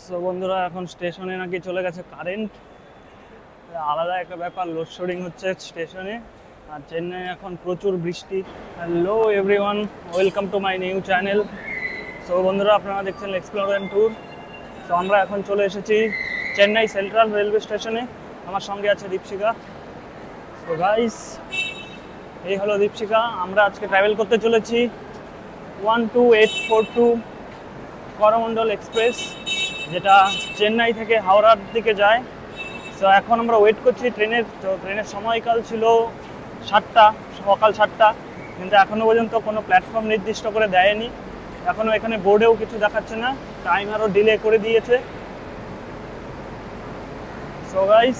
So বন্ধুরা, এখন স্টেশনে নাকি চলে গেছে কারেন্ট। আলাদা একটা ব্যাপার, লোডশেডিং হচ্ছে স্টেশনে। আর চেন্নাই এখন প্রচুর বৃষ্টি। Hello everyone, welcome to my new channel. So বন্ধুরা, আপনারা দেখছেন এক্সপ্লোর অ্যান্ড ট্যুর। সো আমরা এখন চলে এসেছি চেন্নাই সেন্ট্রাল রেলওয়ে স্টেশনে। আমার সঙ্গে আছে দীপশিকা। সো গাইস, এই হলো দীপশিকা। আমরা আজকে ট্রাভেল করতে চলেছি 12842 করমণ্ডল এক্সপ্রেস, যেটা চেন্নাই থেকে হাওড়ার দিকে যায়। তো এখন আমরা ওয়েট করছি ট্রেনের। তো ট্রেনের সময়কাল ছিল 7টা, সকাল 7টা, কিন্তু এখনও পর্যন্ত কোনো প্ল্যাটফর্ম নির্দিষ্ট করে দেয়নি। এখনও এখানে বোর্ডেও কিছু দেখাচ্ছে না, টাইম আরও ডিলে করে দিয়েছে। সো গাইস,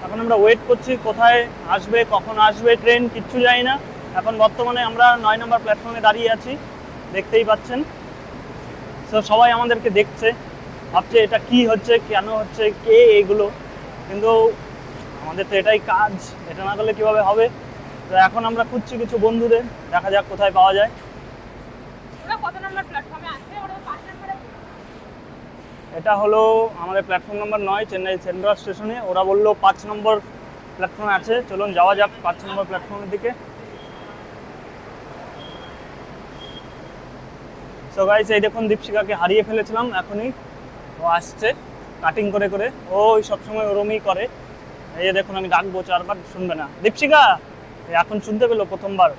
এখন আমরা ওয়েট করছি কোথায় আসবে, কখন আসবে ট্রেন, কিচ্ছু জানি না। এখন বর্তমানে আমরা 9 নম্বর প্ল্যাটফর্মে দাঁড়িয়ে আছি, দেখতেই পাচ্ছেন। সো সবাই আমাদেরকে দেখছে, ভাবছে এটা কি হচ্ছে, কেন হচ্ছে, কে এগুলো। কিন্তু আমাদের তো এটাই কাজ, এটা না করলে কীভাবে হবে। তো এখন আমরা খুঁজছি কিছু বন্ধুদের, দেখা যাক কোথায় পাওয়া যায়। এটা হলো আমাদের প্ল্যাটফর্ম নম্বর 9, চেন্নাই সেন্ট্রাল স্টেশনে। ওরা বললো 5 নম্বর প্ল্যাটফর্মে আছে। চলুন যাওয়া যাক 5 নম্বর প্ল্যাটফর্মের দিকে। সো গাইস, এই দেখুন দীপশিকাকে হারিয়ে ফেলেছিলাম, এখনই ও আসছে কাটিং করে করে। ও সবসময় ওরমই করে। এই যে দেখুন, আমি ডাকবো 4বার, শুনবে না। দীপশিকা এখন শুনতে পেলো প্রথমবার,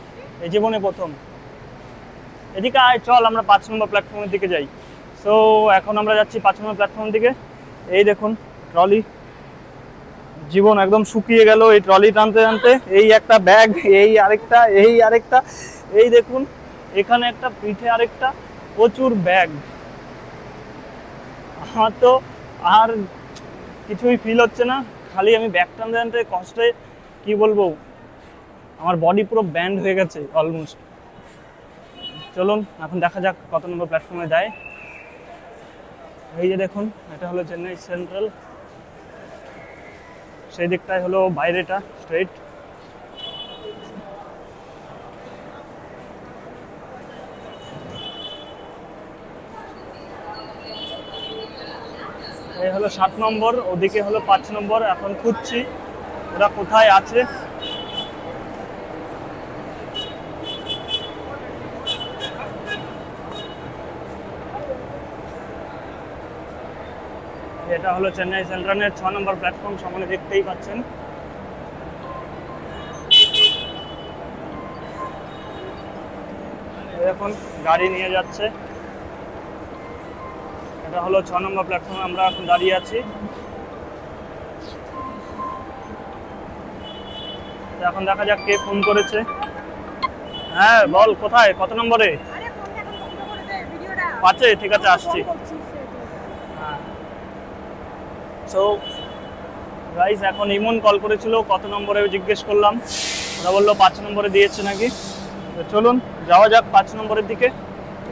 এই জীবনে প্রথম। এদিকে আয়, চল আমরা 5 নম্বর প্ল্যাটফর্মের দিকে যাই। সো এখন আমরা যাচ্ছি 5 নম্বর প্ল্যাটফর্মের দিকে। এই দেখুন ট্রলি, জীবন একদম শুকিয়ে গেল এই ট্রলি টানতে টানতে। এই একটা ব্যাগ, এই আরেকটা, এই আরেকটা, এই দেখুন এখানে একটা, পিঠে আরেকটা, প্রচুর ব্যাগ। আমার তো আর কিছুই ফিল হচ্ছে না, খালি আমি ব্যাগ টানতে টানতে কষ্টে কি বলবো, আমার বডি পুরো ব্যান্ড হয়ে গেছে অলমোস্ট। চলুন এখন দেখা যাক কত নম্বর প্ল্যাটফর্মে যায়। এই যে দেখুন, এটা হলো চেন্নাই সেন্ট্রাল, সেই দিকটাই হলো বাইরেটা স্ট্রেট। এই হলো 7 নম্বর, ওদিকে হলো 5 নম্বর। এখন খুঁজছি ওরা কোথায় আছে। এটা হলো চেন্নাই সেন্ট্রালের 6 নম্বর প্ল্যাটফর্ম, সামনে দেখতেই পাচ্ছেন। এখন গাড়ি নিয়ে যাচ্ছে। এটা হলো 6 নম্বর প্ল্যাটফর্মে আমরা এখন দাঁড়িয়ে আছি। এখন দেখা যাক কে ফোন করেছে। হ্যাঁ বল, কোথায়, কত নম্বরে? 5-এ, ঠিক আছে আসছি। হ্যাঁ। সো গাইস, এখন ইমন কল করেছিল, কত নম্বরে জিজ্ঞেস করলাম। ওরা বললো 5 নম্বরে দিয়েছে নাকি। তো চলুন যাওয়া যাক 5 নম্বরের দিকে।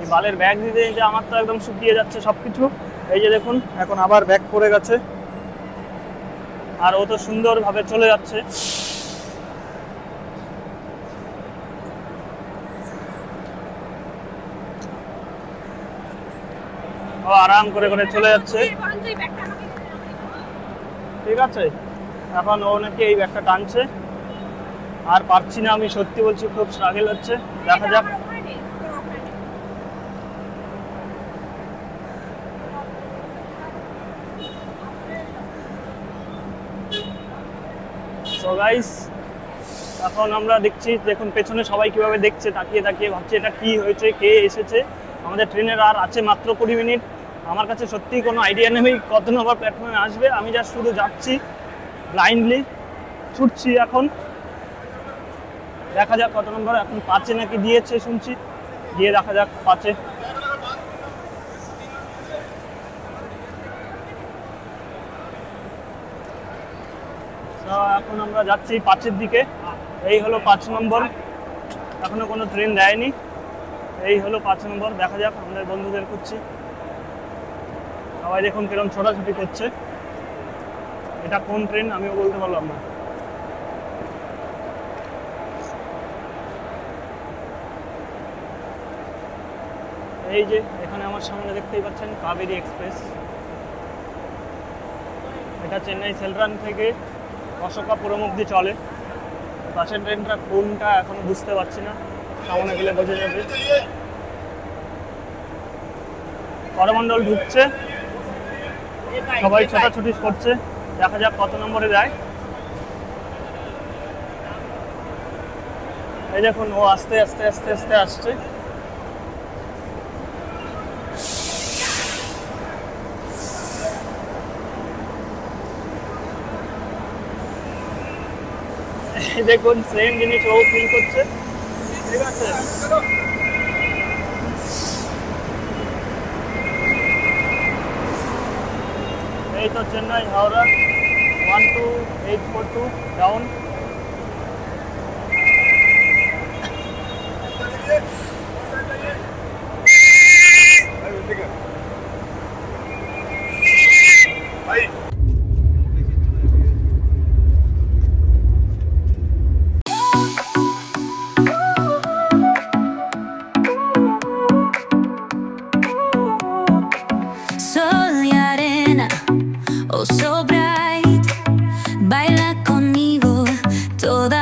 এই বালের ব্যাগ দিতে দিতে আমার তো একদম শুকিয়ে যাচ্ছে সব কিছু। এই যে দেখুন, এখন আবার ব্যাগ পড়ে গেছে, আর ও তো সুন্দরভাবে চলে যাচ্ছে। ও আরাম করে করে চলে যাচ্ছে, ঠিক আছে। এখন ও নাকি এই ব্যাগটা টানছে, আর পারছি না, আমি সত্যি বলছি, খুব স্ট্রাগল হচ্ছে। দেখা যাক। সো গাইস, এখন আমরা দেখছি, দেখুন পেছনে সবাই কিভাবে দেখছে, তাকিয়ে তাকিয়ে ভাবছে এটা কি হয়েছে, কে এসেছে। আমাদের ট্রেনের আর আছে মাত্র 20 মিনিট। আমার কাছে সত্যিই কোনো আইডিয়া নেই কত নম্বর প্ল্যাটফর্মে আসবে। আমি জাস্ট শুধু যাচ্ছি ব্লাইন্ডলি, ছুটছি। এখন দেখা যাক কত নম্বর। এখন 5-এ নাকি দিয়েছে শুনছি, গিয়ে দেখা যাক 5-এ। এখন আমরা যাচ্ছি 5-এর দিকে। এই হলো 5 নম্বর, এখনো কোনো ট্রেন দেয়নি। এই হলো 5 নম্বর, দেখা যাক। আমাদের বন্ধুদের খুঁজছি, সবাই দেখুন কিরকম ছোটাছুটি করছে। এটা কোন ট্রেন আমিও বলতে পারলাম না। এই যে এখানে আমার সামনে দেখতেই পাচ্ছেন কাবেরী এক্সপ্রেস। এটা চেন্নাই সেন্ট্রাল থেকে অশোকাপুরম অব্দি চলে। পাশের ট্রেনটা কোনটা এখনো বুঝতে পারছি না, সামনে গেলে বোঝা যাবে। করমণ্ডল ঢুকছে, সবাই ছোটাছুটি করছে, দেখা যাক কত নম্বরে যায়। এই দেখুন ও আস্তে আস্তে আস্তে আস্তে আসছে। দেখুন সেম জিনিস ও ফিল করছে, ঠিক আছে। এই তো Chennai Howrah 12842 down. Sol y arena, oh so bright, baila conmigo toda